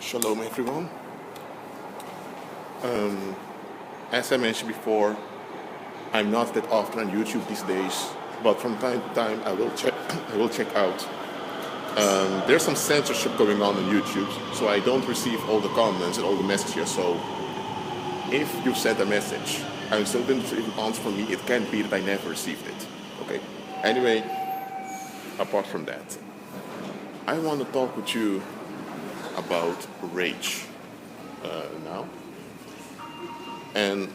Shalom everyone. As I mentioned before, I'm not that often on YouTube these days, but from time to time I will check. I will check out. There's some censorship going on YouTube, so I don't receive all the comments and all the messages. So if you sent a message and still didn't receive an answer from me, it can't be that I never received it. Okay. Anyway, apart from that, I want to talk with you about rage now. And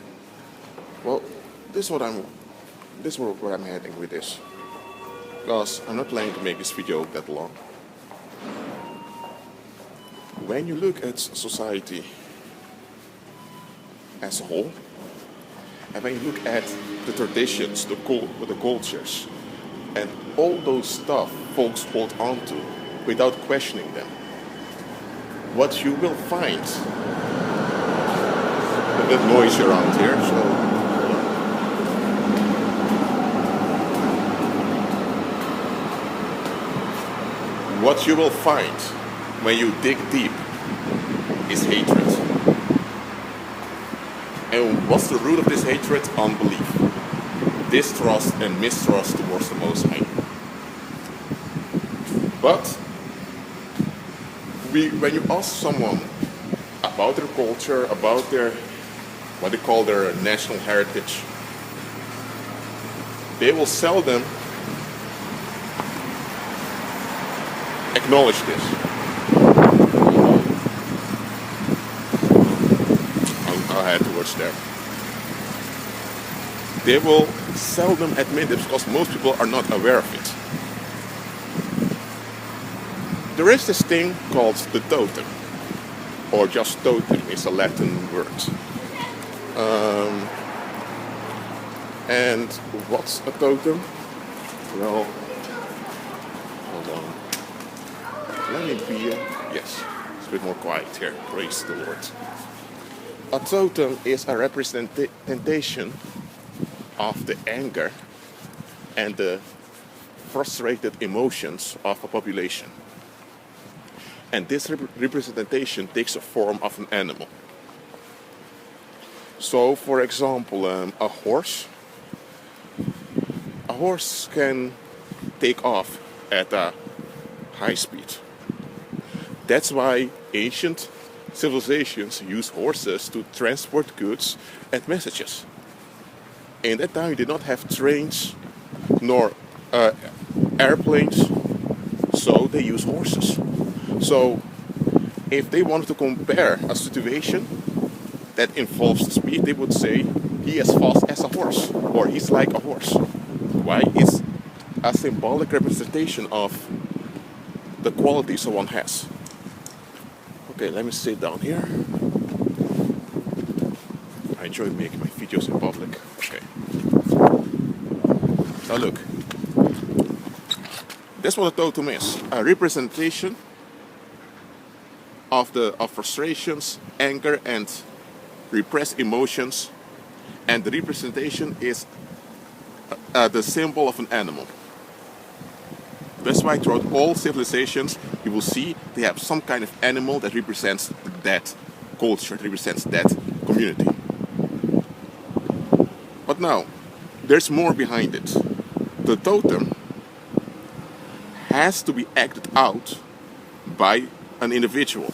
well, this is where I'm heading with this, because I'm not planning to make this video that long. When you look at society as a whole, and when you look at the traditions, the cultures, and all those stuff folks hold on to without questioning them, what you will find, a bit noisy around here, so what you will find when you dig deep is hatred. And what's the root of this hatred? Unbelief, distrust and mistrust towards the Most High. But when you ask someone about their culture, about their, what they call their national heritage, they will seldom acknowledge this. I'll head towards there. They will seldom admit it because most people are not aware of it. There is this thing called the totem, or just totem is a Latin word. And what's a totem? Well, hold on. Let me be, yes, it's a bit more quiet here, praise the Lord. A totem is a representation of the anger and the frustrated emotions of a population. And this representation takes a form of an animal. So, for example, a horse can take off at a high speed. That's why ancient civilizations used horses to transport goods and messages. In that time, you did not have trains nor airplanes, so they used horses. So, if they wanted to compare a situation that involves speed, they would say, he is fast as a horse, or he's like a horse. Why? It's a symbolic representation of the qualities someone has. Okay, let me sit down here. I enjoy making my videos in public. Okay. Now look. That's what a totem is. A representation of frustrations, anger, and repressed emotions, and the representation is the symbol of an animal. That's why throughout all civilizations you will see they have some kind of animal that represents that culture, that represents that community. But now, there's more behind it. The totem has to be acted out by an individual.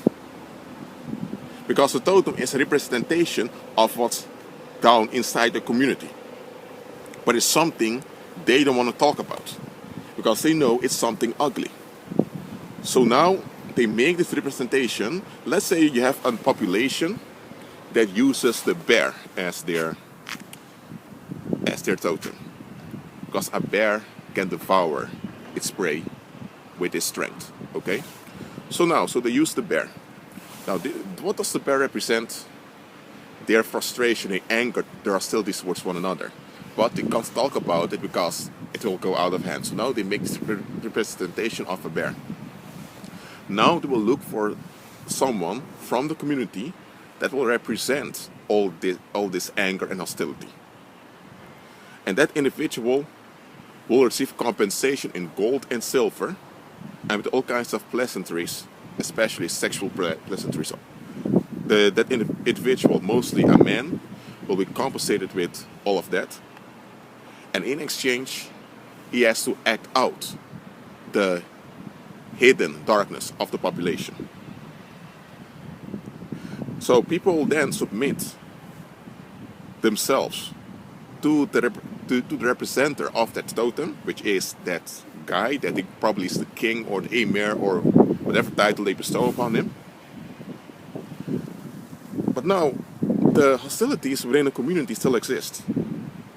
Because the totem is a representation of what's down inside the community. But it's something they don't want to talk about, because they know it's something ugly. So now they make this representation. Let's say you have a population that uses the bear as their totem, because a bear can devour its prey with its strength. Okay? So they use the bear. Now, what does the bear represent? Their frustration, their anger. There are still these towards one another, but they can't talk about it because it will go out of hand. So now they make this representation of a bear. Now they will look for someone from the community that will represent all this anger and hostility. And that individual will receive compensation in gold and silver, and with all kinds of pleasantries especially sexual pleasantries. That individual, mostly a man, will be compensated with all of that, and in exchange, he has to act out the hidden darkness of the population. So people will then submit themselves to the representative of that totem, which is that guy that he probably is the king or the emir or whatever title they bestow upon him. But now, the hostilities within the community still exist,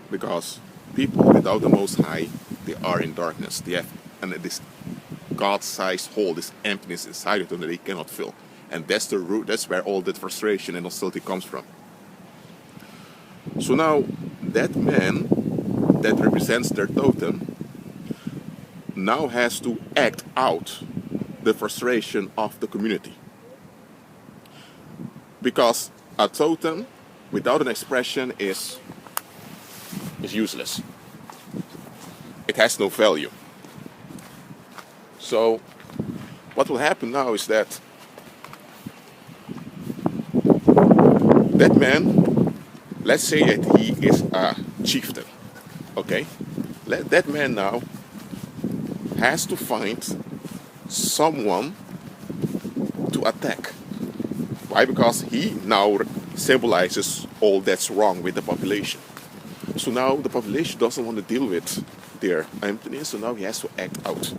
because people without the Most High, they are in darkness. They have this God-sized hole, this emptiness inside of them that they cannot fill. And that's the root, that's where all that frustration and hostility comes from. So now, that man that represents their totem now has to act out the frustration of the community. Because a totem without an expression is useless. It has no value. So what will happen now is that that man, let's say that he is a chieftain, okay? That man now has to find someone to attack. Why? Because he now symbolizes all that's wrong with the population. So now the population doesn't want to deal with their emptiness, so now he has to act out.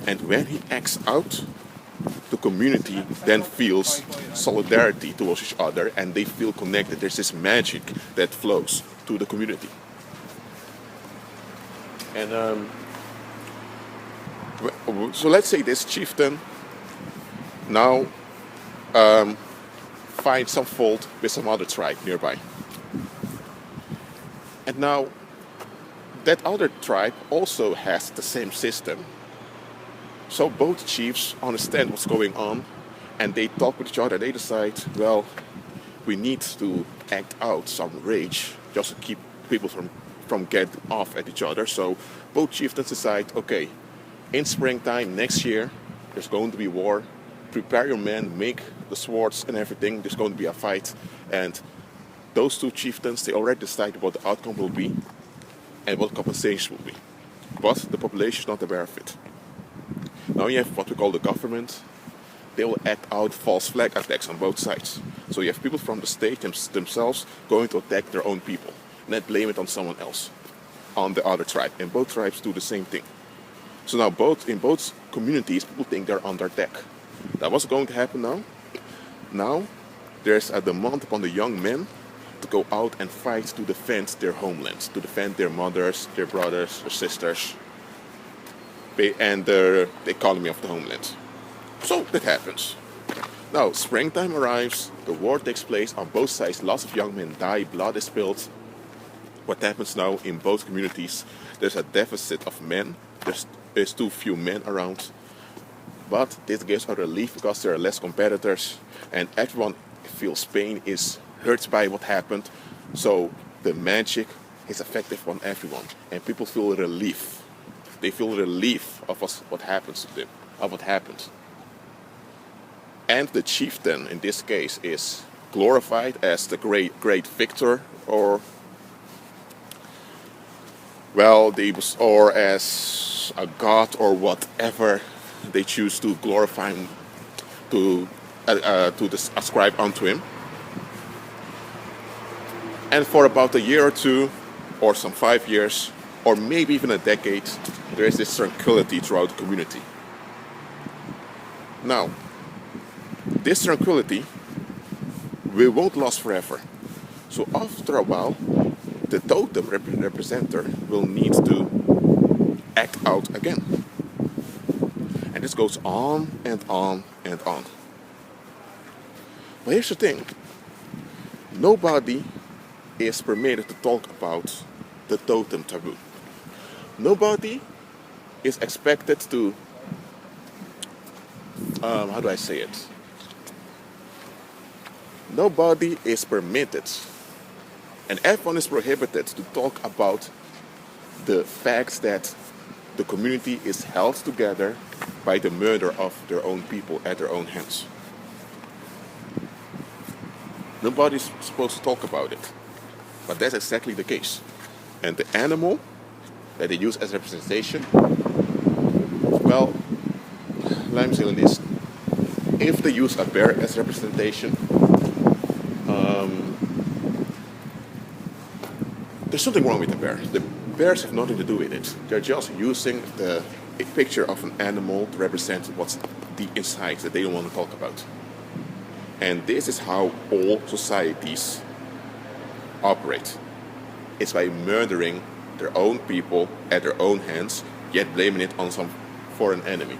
And when he acts out, the community then feels solidarity towards each other, and they feel connected. There's this magic that flows to the community. And so let's say this chieftain now find some fault with some other tribe nearby. And now, that other tribe also has the same system. So both chiefs understand what's going on, and they talk with each other. They decide, well, we need to act out some rage just to keep people from getting off at each other. So both chieftains decide, okay, in springtime next year, there's going to be war. Prepare your men, make the swords and everything. There's going to be a fight. And those two chieftains, they already decided what the outcome will be and what compensation will be. But the population is not aware of it. Now you have what we call the government. They will act out false flag attacks on both sides. So you have people from the state themselves going to attack their own people and then blame it on someone else, on the other tribe. And both tribes do the same thing. So now in both communities, people think they're under attack. Now what's going to happen now? Now there's a demand upon the young men to go out and fight to defend their homelands, to defend their mothers, their brothers, their sisters, and the economy of the homeland. So that happens. Now springtime arrives, the war takes place on both sides, lots of young men die, blood is spilled. What happens now in both communities? There's a deficit of men, there's too few men around. But this gives a relief because there are less competitors and everyone feels pain, is hurt by what happened. So the magic is effective on everyone and people feel relief. They feel relief of what happens to them, of what happened. And the chieftain in this case is glorified as the great victor, or or as a god, or whatever they choose to glorify him, to ascribe unto him. And for about a year or two, or some 5 years, or maybe even a decade, there is this tranquility throughout the community. Now, this tranquility won't last forever. So after a while, the totem representative will need to act out again. And this goes on and on and on. But here's the thing. Nobody is permitted to talk about the totem taboo. Nobody is expected to, how do I say it? Nobody is permitted, and everyone is prohibited to talk about the fact that the community is held together by the murder of their own people at their own hands. Nobody's supposed to talk about it, but that's exactly the case. And the animal that they use as representation, well, let me say like this. If they use a bear as representation, there's something wrong with the bear. The bears have nothing to do with it. They're just using a picture of an animal to represent what's deep inside that they don't want to talk about. And this is how all societies operate. It's by murdering their own people at their own hands, yet blaming it on some foreign enemy.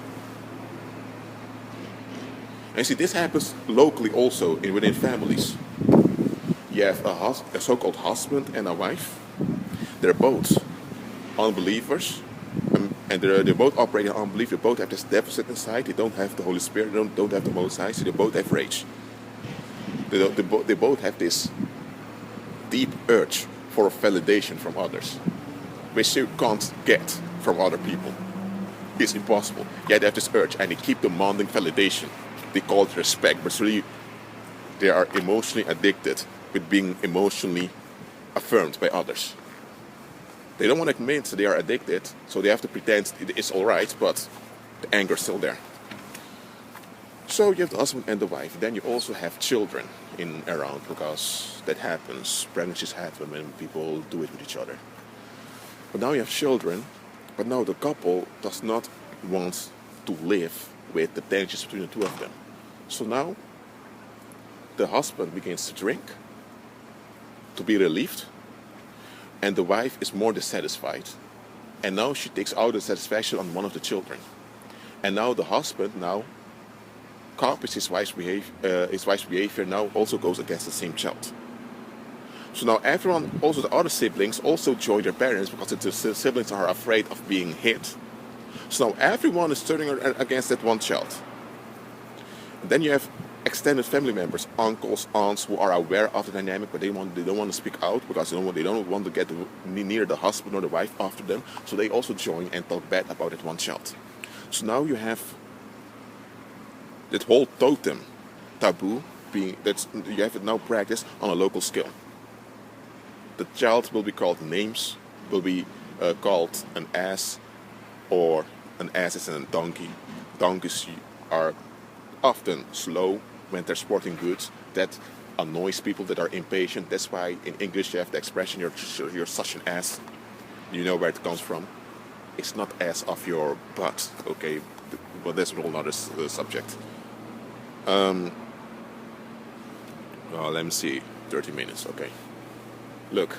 And see, this happens locally also within families. You have a so-called husband and a wife. They're both unbelievers, and they're both operating on unbelief. They both have this deficit inside. They don't have the Holy Spirit. They don't have the Most High. So they both have rage. They both have this deep urge for validation from others, which you can't get from other people. It's impossible. Yet they have this urge, and they keep demanding validation. They call it respect, but really they are emotionally addicted with being emotionally affirmed by others. They don't want to admit that they are addicted, so they have to pretend it's all right, but the anger is still there. So you have the husband and the wife. Then you also have children around, because that happens. Pregnancies happen when people do it with each other. But now you have children, but now the couple does not want to live with the tensions between the two of them. So now the husband begins to drink to be relieved, and the wife is more dissatisfied. And now she takes out the satisfaction on one of the children. And now the husband copies his wife's behavior now also goes against the same child. So now everyone, also the other siblings, also join their parents because the siblings are afraid of being hit. So now everyone is turning against that one child. And then you have extended family members, uncles, aunts, who are aware of the dynamic, but they don't want to speak out because they don't want to get near the husband or the wife after them. So they also join and talk bad about that one child. So now you have that whole totem taboo you have it now practiced on a local scale. The child will be called names, will be called an ass, or an ass is a donkey. Donkeys are often slow when they're sporting goods. That annoys people that are impatient. That's why in English you have the expression, you're such an ass. You know where it comes from. It's not ass of your butt, okay? But that's a whole other subject. Well, let me see, 30 minutes, okay. Look,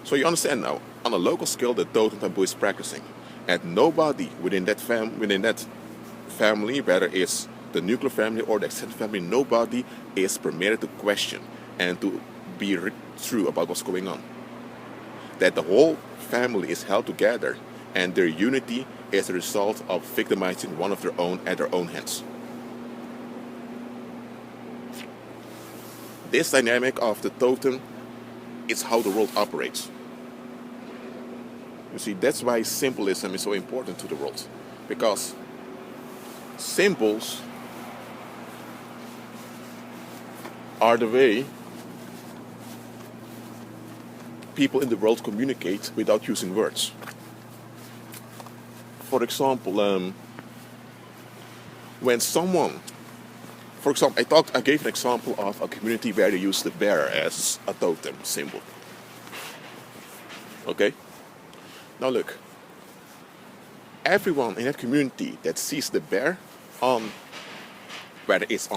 so you understand now, on a local scale, the totem taboo is practicing. And nobody within that family, whether it's the nuclear family or the extended family, nobody is permitted to question and to be true about what's going on. That the whole family is held together and their unity is a result of victimizing one of their own at their own hands. This dynamic of the totem is how the world operates. You see, that's why symbolism is so important to the world. Because symbols are the way people in the world communicate without using words. For example, when someone, for example, I gave an example of a community where they use the bear as a totem symbol. Okay? Now look, everyone in that community that sees the bear on, whether it's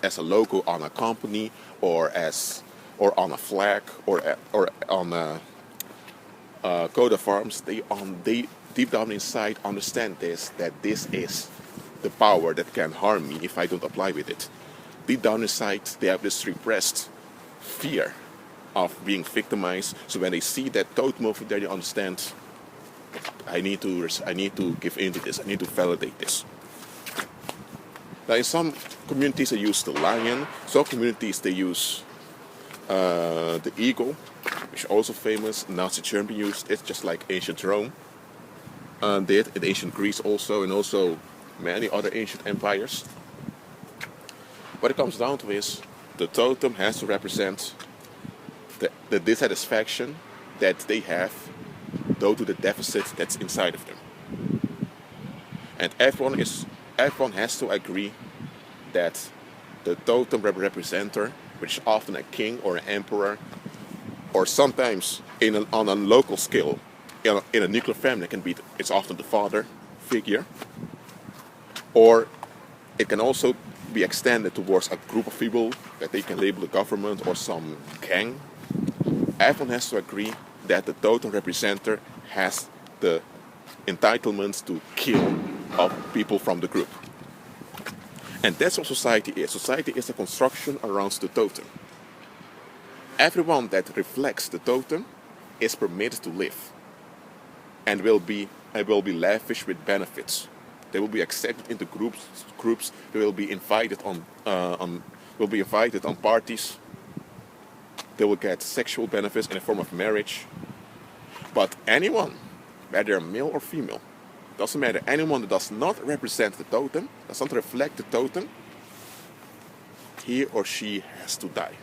as a logo on a company or on a flag or on a coat of arms, they deep down inside understand that this is the power that can harm me if I don't apply with it. Deep down inside, they have this repressed fear of being victimized. So when they see that totem over there, they understand, I need to give in to this. I need to validate this. Now, in some communities, they use the lion. Some communities, they use the eagle, which is also famous. Nazi Germany used it, just like ancient Rome. did in ancient Greece also, and also many other ancient empires. What it comes down to is the totem has to represent the dissatisfaction that they have due to the deficit that's inside of them. And everyone has to agree that the totem representer, which is often a king or an emperor, or sometimes on a local scale, in a nuclear family, it's often the father figure, or it can also be extended towards a group of people that they can label a government or some gang. Everyone has to agree that the totem representer has the entitlement to kill people from the group. And that's what society is. Society is a construction around the totem. Everyone that reflects the totem is permitted to live and will be lavish with benefits. They will be accepted into groups. They will be invited on parties. They will get sexual benefits in the form of marriage. But anyone, whether male or female, doesn't matter. Anyone that does not represent the totem, does not reflect the totem, he or she has to die.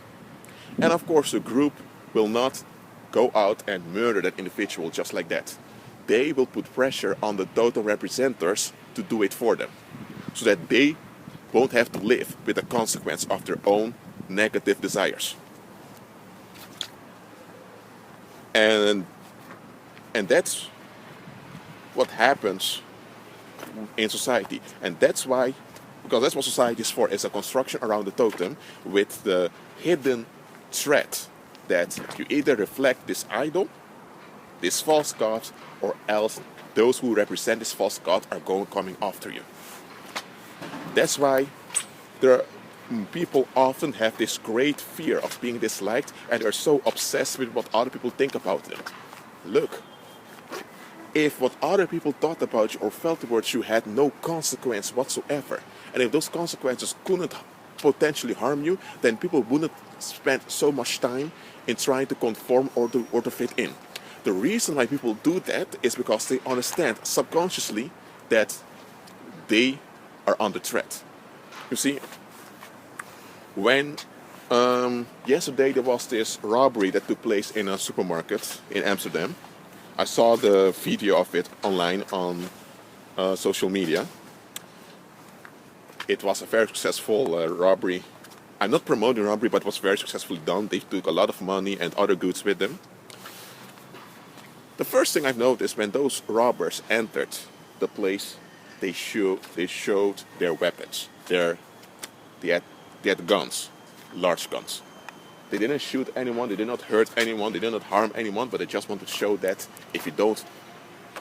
And of course, the group will not go out and murder that individual just like that. They will put pressure on the totem representers to do it for them, so that they won't have to live with the consequence of their own negative desires. And that's what happens in society. And that's why, because that's what society is for, is a construction around the totem with the hidden threat that you either reflect this idol, this false god, or else those who represent this false god are coming after you. That's why people often have this great fear of being disliked, and they're so obsessed with what other people think about them. Look, if what other people thought about you or felt towards you had no consequence whatsoever, and if those consequences couldn't potentially harm you, then people wouldn't spend so much time in trying to conform or to fit in. The reason why people do that is because they understand subconsciously that they are under threat. You see, when yesterday there was this robbery that took place in a supermarket in Amsterdam. I saw the video of it online on social media. It was a very successful robbery. I'm not promoting robbery, but it was very successfully done. They took a lot of money and other goods with them. The first thing I've noticed when those robbers entered the place, they showed their weapons. They had guns, large guns. They didn't shoot anyone, they did not hurt anyone, they did not harm anyone, but they just wanted to show that if you don't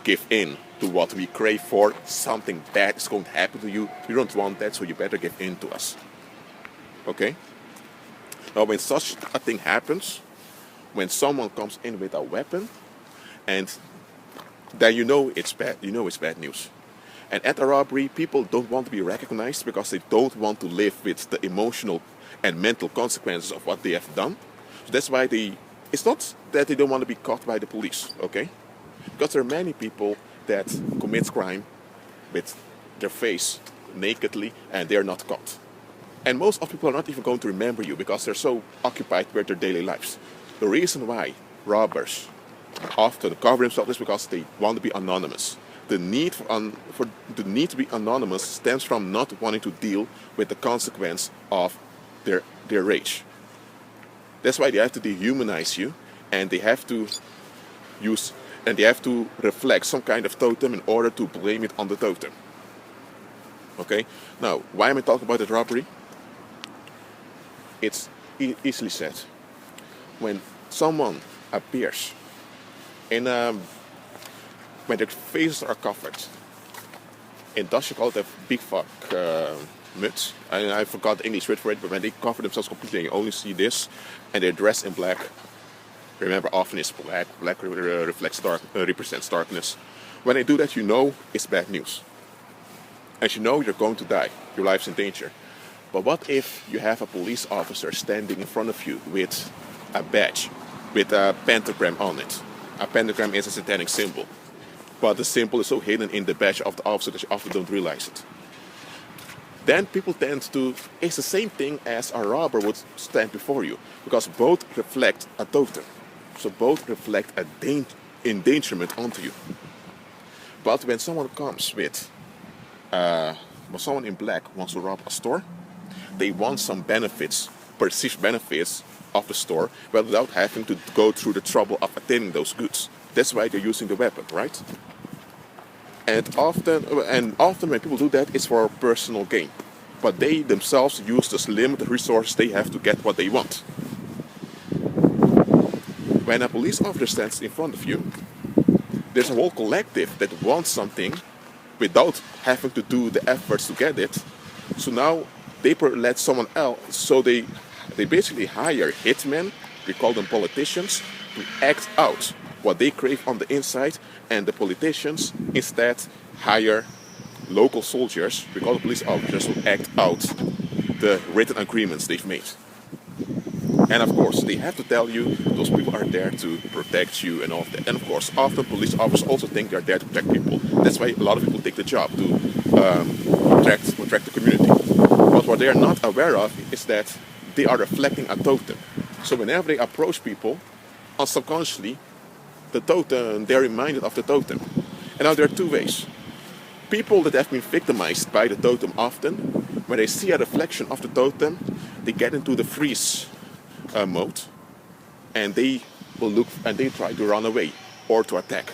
give in to what we crave for, something bad is going to happen to you. We don't want that, so you better give in to us. Okay? Now, when such a thing happens, when someone comes in with a weapon, and then you know it's bad. You know it's bad news. And at a robbery, people don't want to be recognized because they don't want to live with the emotional and mental consequences of what they have done. So that's why it's not that they don't want to be caught by the police, okay? Because there are many people that commit crime with their face nakedly and they're not caught. And most of people are not even going to remember you because they're so occupied with their daily lives. The reason why robbers often cover themselves is because they want to be anonymous. The need to be anonymous stems from not wanting to deal with the consequence of their rage. That's why they have to dehumanize you, and they have to reflect some kind of totem in order to blame it on the totem. Okay? Now, why am I talking about that robbery? It's easily said. When someone appears when their faces are covered, in Dutch you call it a big fuck muts. I forgot the English word for it, but when they cover themselves completely, you only see this, and they're dressed in black. Remember, often it's black. Black represents darkness. When they do that, you know it's bad news. And you know you're going to die. Your life's in danger. But what if you have a police officer standing in front of you with a badge, with a pentagram on it? A pentagram is a satanic symbol. but the symbol is so hidden in the badge of the officer that you often don't realize it. Then people tend to, it's the same thing as a robber would stand before you, because both reflect a totem. So both reflect a endangerment onto you. But when someone comes with, when someone in black wants to rob a store, they want some benefits, perceived benefits of the store, but without having to go through the trouble of attaining those goods. That's why they're using the weapon, right? And often when people do that, it's for personal gain. But they themselves use this limited resources they have to get what they want. When a police officer stands in front of you, there's a whole collective that wants something without having to do the efforts to get it. So now they let someone else, so they basically hire hitmen, we call them politicians, to act out what they crave on the inside, and the politicians instead hire local soldiers, we call the police officers, who act out the written agreements they've made. And of course, they have to tell you those people are there to protect you and all of that. And of course, often police officers also think they're there to protect people. That's why a lot of people take the job to protect the community. But what they are not aware of is that they are reflecting a totem. So whenever they approach people, unsubconsciously, the totem, they're reminded of the totem. And now there are two ways. People that have been victimized by the totem often, when they see a reflection of the totem, they get into the freeze mode, and they will look and they try to run away or to attack.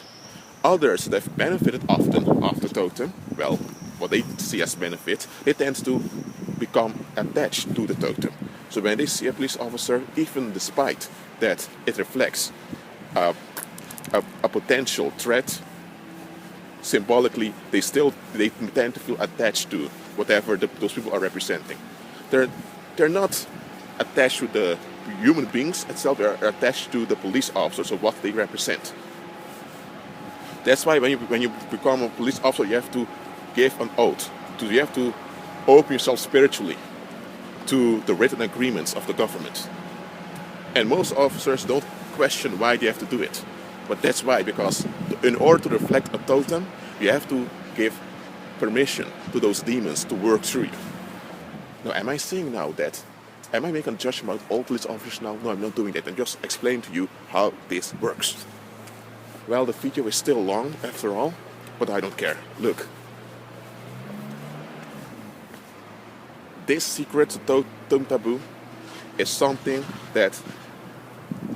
Others that have benefited often of the totem, well, what they see as benefit, they tend to become attached to the totem. So when they see a police officer, even despite that it reflects a potential threat, symbolically they tend to feel attached to whatever those people are representing. They're not attached to the human beings itself, they are attached to the police officers or what they represent. That's why when you become a police officer, you have to give an oath. You have to open yourself spiritually to the written agreements of the government. And most officers don't question why they have to do it. But that's why, because in order to reflect a totem, you have to give permission to those demons to work through you. Now, am I saying now that, am I making a judgment about all police officers now? No, I'm not doing that. I'm just explaining to you how this works. Well, the video is still long after all, but I don't care. Look. This secret totem taboo is something that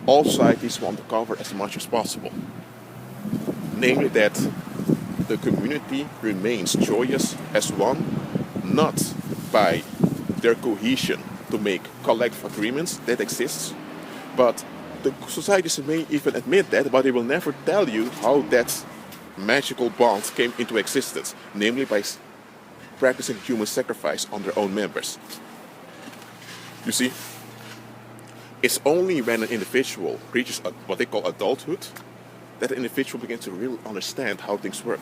all societies want to cover as much as possible. Namely that the community remains joyous as one, not by their cohesion to make collective agreements that exists, but the societies may even admit that, but they will never tell you how that magical bond came into existence, namely by practicing human sacrifice on their own members. You see, it's only when an individual reaches what they call adulthood that an individual begins to really understand how things work.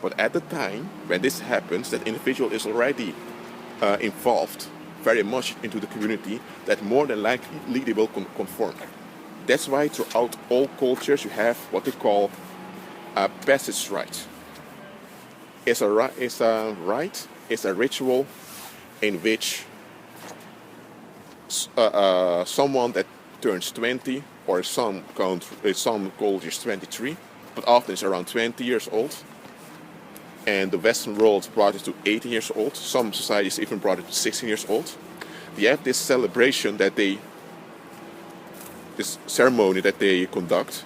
But at the time when this happens, that individual is already involved very much into the community, that more than likely they will conform. That's why throughout all cultures you have what they call a passage rite. It's a rite, it's a ritual in which someone that turns 20, or some cultures 23, but often it's around 20 years old. And the Western world brought it to 18 years old. Some societies even brought it to 16 years old. They have this celebration this ceremony that they conduct,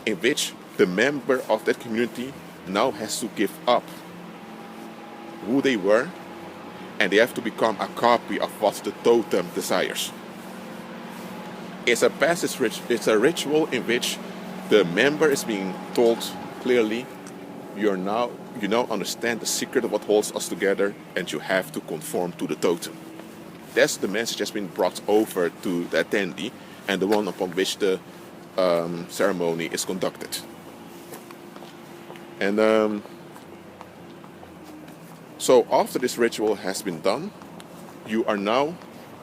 in which the member of that community now has to give up who they were, and they have to become a copy of what the totem desires. It's a ritual in which the member is being told clearly, you now understand the secret of what holds us together, and you have to conform to the totem. That's the message that's been brought over to the attendee, and the one upon which the ceremony is conducted. And so after this ritual has been done, you are now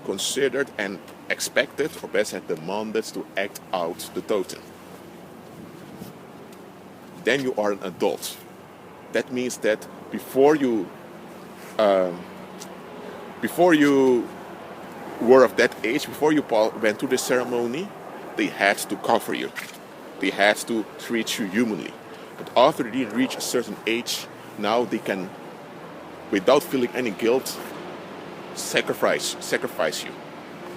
considered and expected, or best said demanded, to act out the totem. then you are an adult. That means that before you were of that age, before you went to the ceremony, they had to cover you. They had to treat you humanly. But after they reach a certain age, now they can, without feeling any guilt, sacrifice you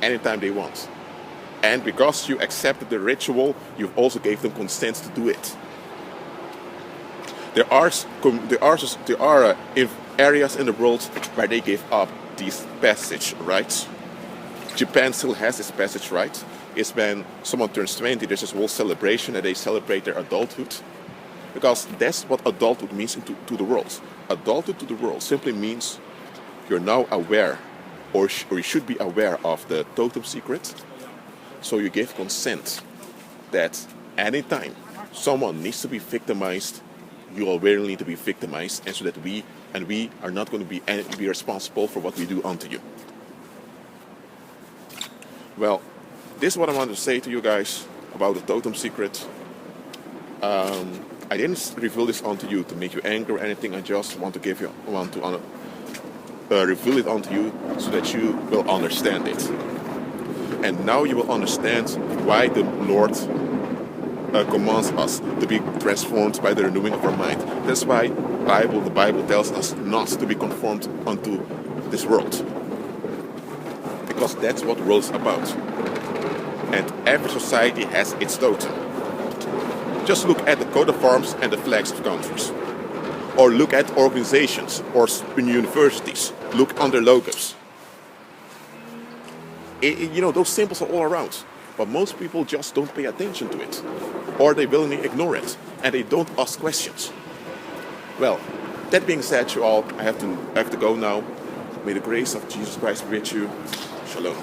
anytime they want. And because you accepted the ritual, you also gave them consent to do it. There are areas in the world where they gave up these passage rights. Japan still has this passage right. It's when someone turns 20, there's this whole celebration and they celebrate their adulthood. Because that's what adulthood means to the world. Adulthood to the world simply means you're now aware, or you should be aware of the totem secret. So you give consent that anytime someone needs to be victimized, you are willing to be victimized, and so that we are not going to be responsible for what we do unto you. Well, this is what I want to say to you guys about the totem secret. I didn't reveal this onto you to make you angry or anything. I just want to reveal it onto you so that you will understand it. And now you will understand why the Lord commands us to be transformed by the renewing of our mind. That's why the Bible tells us not to be conformed unto this world. Because that's what the world is about. And every society has its totem. Just look at the coat of arms and the flags of countries. Or look at organizations or universities. Look on their logos. Those symbols are all around. But most people just don't pay attention to it. Or they willingly ignore it. And they don't ask questions. Well, that being said, you all, I have to go now. May the grace of Jesus Christ be with you. Shalom.